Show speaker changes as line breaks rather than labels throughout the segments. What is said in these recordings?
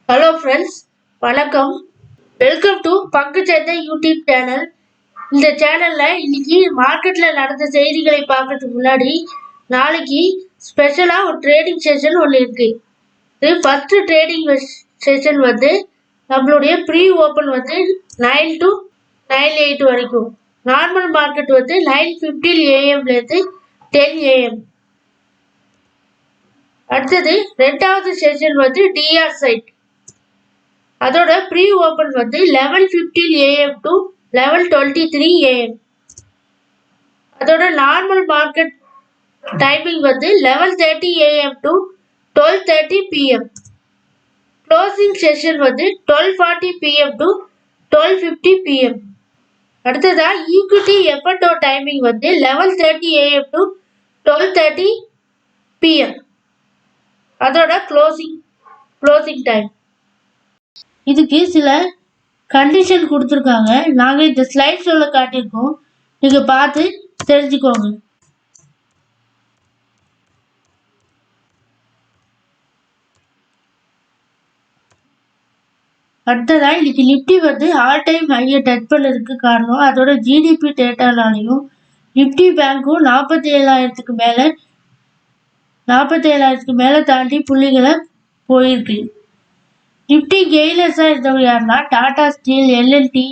Hello friends, வணக்கம். Welcome to பங்குச்சந்தை YouTube channel. இந்த சேனல்ல இன்னைக்கு மார்க்கெட்ல நடந்த செய்திகளை பார்க்கறதுக்கு முன்னாடி நாளைக்கு ஸ்பெஷலா ஒரு ட்ரேடிங் செஷன் ஒன்று இருக்கு. இது ஃபர்ஸ்ட் ட்ரேடிங் செஷன் வந்து நம்மளுடைய ப்ரீ ஓப்பன் வந்து 9 to 9:08 வரைக்கும். நார்மல் மார்க்கெட் வந்து 9:15 AM - 10 AM. அடுத்தது ரெண்டாவது செஷன் வந்து டிஆர் சைட். அதோட ப்ரீ ஓப்பன் வந்து 11:15 AM to 11:23 AM. அதோட நார்மல் மார்க்கெட் டைமிங் வந்து 11:30 AM to 12:30 PM. Closing session வந்து 12:40 PM to 12:50 PM. அடுத்ததா ஈக்விட்டி எஃப்என்டோ டைமிங் வந்து 11:30 AM to 12:30 PM. அதோட க்ளோசிங் டைம். இதுக்கு சில கண்டிஷன் கொடுத்துருக்காங்க. நாங்கள் இந்த ஸ்லைட்ஸில் காட்டியிருக்கோம், நீங்கள் பார்த்து தெரிஞ்சுக்கோங்க. அடுத்ததா இன்னைக்கு நிப்டி வந்து ஆல் டைம் ஹையை டச் பண்ணதுக்கு காரணம் அதோட ஜிடிபி டேட்டானாலையும் நிப்டி பேங்க்கும் 47,000க்கு மேலே தாண்டி புள்ளிகளை போயிருக்கு. நிப்டி கெய்லர்ஸாக இருந்தவங்க யாருன்னா Tata steel, L and T,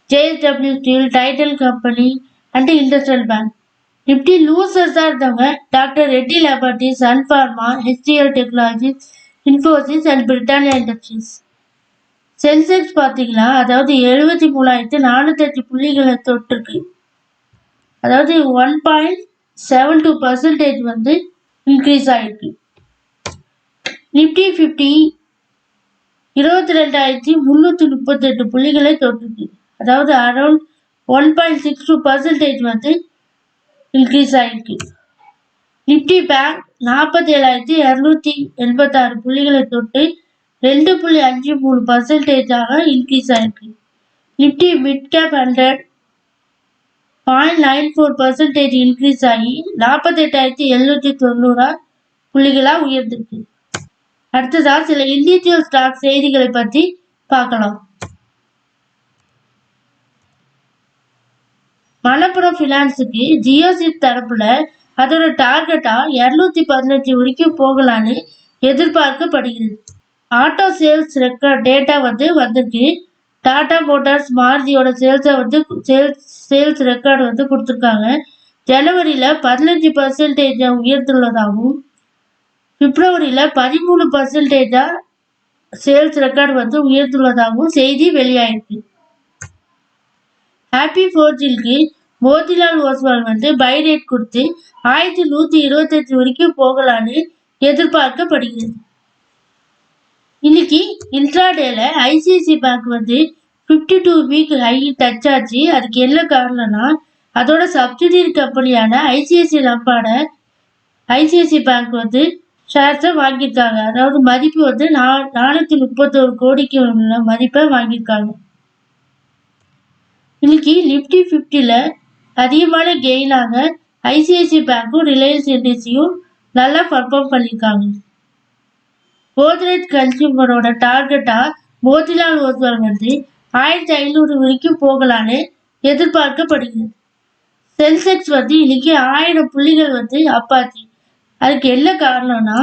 JSW steel, Titan company and industrial bank. Nifty லூசர்ஸாக இருந்தவங்க doctor Reddy laboratories, Sun Pharma, HCL technologies, Infosys and Britannia industries. Sensex பார்த்தீங்கன்னா அதாவது 73,405 புள்ளிகளை தொட்டிருக்கு. அதாவது 1.72% வந்து இன்க்ரீஸ் ஆகிருக்கு. நிப்டி 50 22,338 புள்ளிகளை தொட்டிருக்கு. அதாவது அரௌண்ட் 1.62% வந்து இன்க்ரீஸ் ஆகிருக்கு. நிப்டி பேங்க் 47,286 புள்ளிகளை தொட்டு 2.53% இன்க்ரீஸ் ஆகிருக்கு. நிப்டி மிட் கேப் 100 0.94% இன்க்ரீஸ் ஆகி 48,790 புள்ளிகளாக உயர்ந்திருக்கு. அடுத்ததாக சில இண்டிவிஜுவல் ஸ்டாக் செய்திகளை பற்றி பார்க்கலாம். மணப்புரம் ஃபினான்ஸுக்கு ஜியோசிப் தரப்புல அதோட டார்கெட்டா 215 வரைக்கும் போகலான்னு எதிர்பார்க்கப்படுகிறது. ஆட்டோ சேல்ஸ் ரெக்கார்ட் டேட்டா வந்து வந்திருக்கு. டாடா மோட்டார்ஸ் மாருதியோட சேல்ஸ் ரெக்கார்டு வந்து கொடுத்துருக்காங்க. ஜனவரியில் 15% உயர்ந்துள்ளதாகவும் பிப்ரவரியில் 13% சேல்ஸ் ரெக்கார்டு வந்து உயர்ந்துள்ளதாகவும் செய்தி வெளியாயிருக்கு. ஹாப்பி ஃபோர்ஜிலுக்கு மோதிலால் ஓஸ்வால் வந்து பை ரேட் கொடுத்து 1125 வரைக்கும் போகலான்னு எதிர்பார்க்கப்படுகிறது. இன்னைக்கு இன்ட்ராடேல ஐசிஐசி பேங்க் வந்து 52 வீக் ஹை டச் ஆச்சு. அதுக்கு என்ன காரணம்னா அதோட சப்சிடியரி கம்பெனியான ஐசிஐசி பேங்க் வந்து ஷேர்ஸை வாங்கியிருக்காங்க. அதாவது மதிப்பு வந்து 431 கோடிக்கு உள்ள மதிப்பை வாங்கியிருக்காங்க. இன்னைக்கு நிப்டி 50ல அதிகமான கெயினாக ஐசிஐசி பேங்க்கும் ரிலையன்ஸ் இண்டஸ்ட்ரியும் நல்லா பர்ஃபார்ம் பண்ணியிருக்காங்க. கோத்ரேஜ் கன்சியூமரோட டார்கெட்டா மோதிலால் ஓஸ்வால் வந்து 1500 வரைக்கும் போகலான்னு எதிர்பார்க்கப்படுகிறது. சென்செக்ஸ் வந்து இன்னைக்கு 1000 புள்ளிகள் வந்து அப்பாச்சு. அதுக்கு என்ன காரணம்னா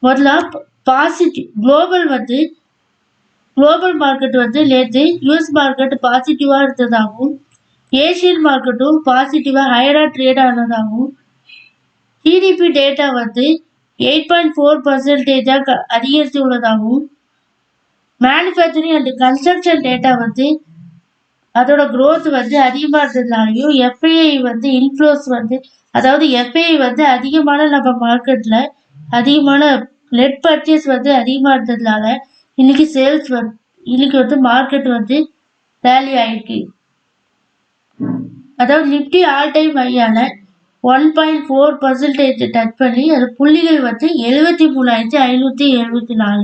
முதல்ல குளோபல் மார்க்கெட் வந்து நேற்று யூஎஸ் மார்க்கெட் பாசிட்டிவாக இருந்ததாகவும் ஏசியன் மார்க்கெட்டும் பாசிட்டிவாக ஹையராக ட்ரேட் ஆனதாகவும் ஜிடிபி டேட்டா வந்து 8.4% அதிகரித்து உள்ளதாகவும் மேனுஃபேக்சரிங் அண்ட் கன்ஸ்ட்ரக்ஷன் டேட்டா வந்து அதோட க்ரோத் வந்து அதிகமாக இருந்ததுனாலையும் எஃப்ஐஐ வந்து இன்ஃப்ளோஸ் வந்து அதாவது எஃப்ஐஐ வந்து அதிகமான நம்ம மார்க்கெட்டில் அதிகமான நெட் பர்ச்சேஸ் வந்து அதிகமாக இருந்ததுனால இன்னைக்கு வந்து மார்க்கெட் வந்து ரேலி ஆயிருக்கு. அதாவது நிப்டி ஆல் டைம் ஹையான 1.4% டச் பண்ணி அது புள்ளிகள் வந்து 73,574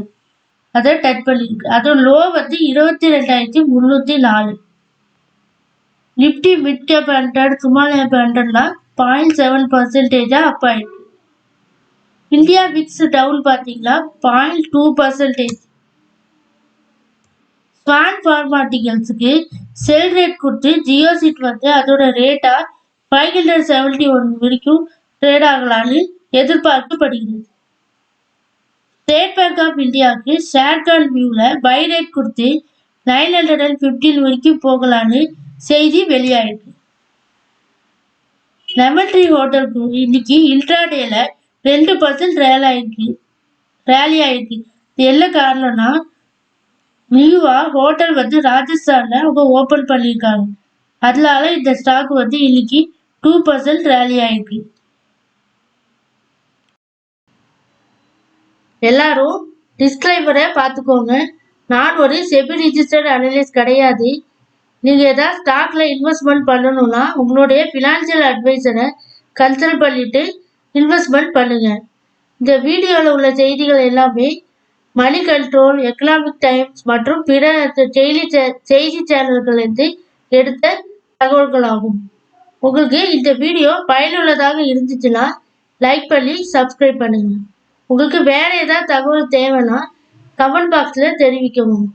அதை டச் பண்ணியிருக்கு. அதோட லோ வந்து 22,304. Nifty mid cap 100 small cap 100லாம் 0.7% அப் ஆயிருக்கு. இந்தியா விக்ஸ் டவுன் பார்த்தீங்கன்னா 0.2%. ஸ்வான் ஃபார்மாட்டிகல்ஸுக்கு செல் ரேட் கொடுத்து ஜியோ சீட் வந்து அதோட ரேட்டா 571 வரைக்கும் ட்ரேட் ஆகலான்னு எதிர்பார்க்கப்படுகிறது. ஸ்டேட் பேங்க் ஆஃப் இந்தியாவுக்கு ஷேர் கால் வியூவில் பை ரேட் கொடுத்து 915 வரைக்கும் போகலான்னு செய்தி வெளியாயிருக்கு. லெமன் ட்ரீ ஹோட்டலுக்கு இன்னைக்கு இன்ட்ராடேல 2% ரேலி ஆயிருக்கு. இது என்ன காரணம்னா, நியூவா ஹோட்டல் வந்து ராஜஸ்தான்ல அவங்க ஓபன் பண்ணியிருக்காங்க. அதனால இந்த ஸ்டாக் வந்து இன்னைக்கு 2% ரேலி ஆயிருக்கு. எல்லாரும் டிஸ்க்ளைமரை பார்த்துக்கோங்க. நான் ஒரு செபி ரிஜிஸ்டர்ட் அனலிஸ்ட் கிடையாது. நீங்கள் ஏதாவது ஸ்டாக்ல இன்வெஸ்ட்மெண்ட் பண்ணணும்னா உங்களுடைய ஃபினான்ஷியல் அட்வைசரை கன்சல்ட் பண்ணிட்டு இன்வெஸ்ட்மெண்ட் பண்ணுங்க. இந்த வீடியோவில் உள்ள செய்திகள் எல்லாமே மணி கண்ட்ரோல், எக்கனாமிக் டைம்ஸ் மற்றும் பிற செய்தி சேனல்களிலிருந்து எடுத்த தகவல்களாகும். உங்களுக்கு இந்த வீடியோ பயனுள்ளதாக இருந்துச்சுன்னா லைக் பண்ணி சப்ஸ்கிரைப் பண்ணுங்க. உங்களுக்கு வேற ஏதாவது தகவல் தேவைன்னா கமெண்ட் பாக்ஸில் தெரிவிக்கவும்.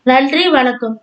நன்றி, வணக்கம்.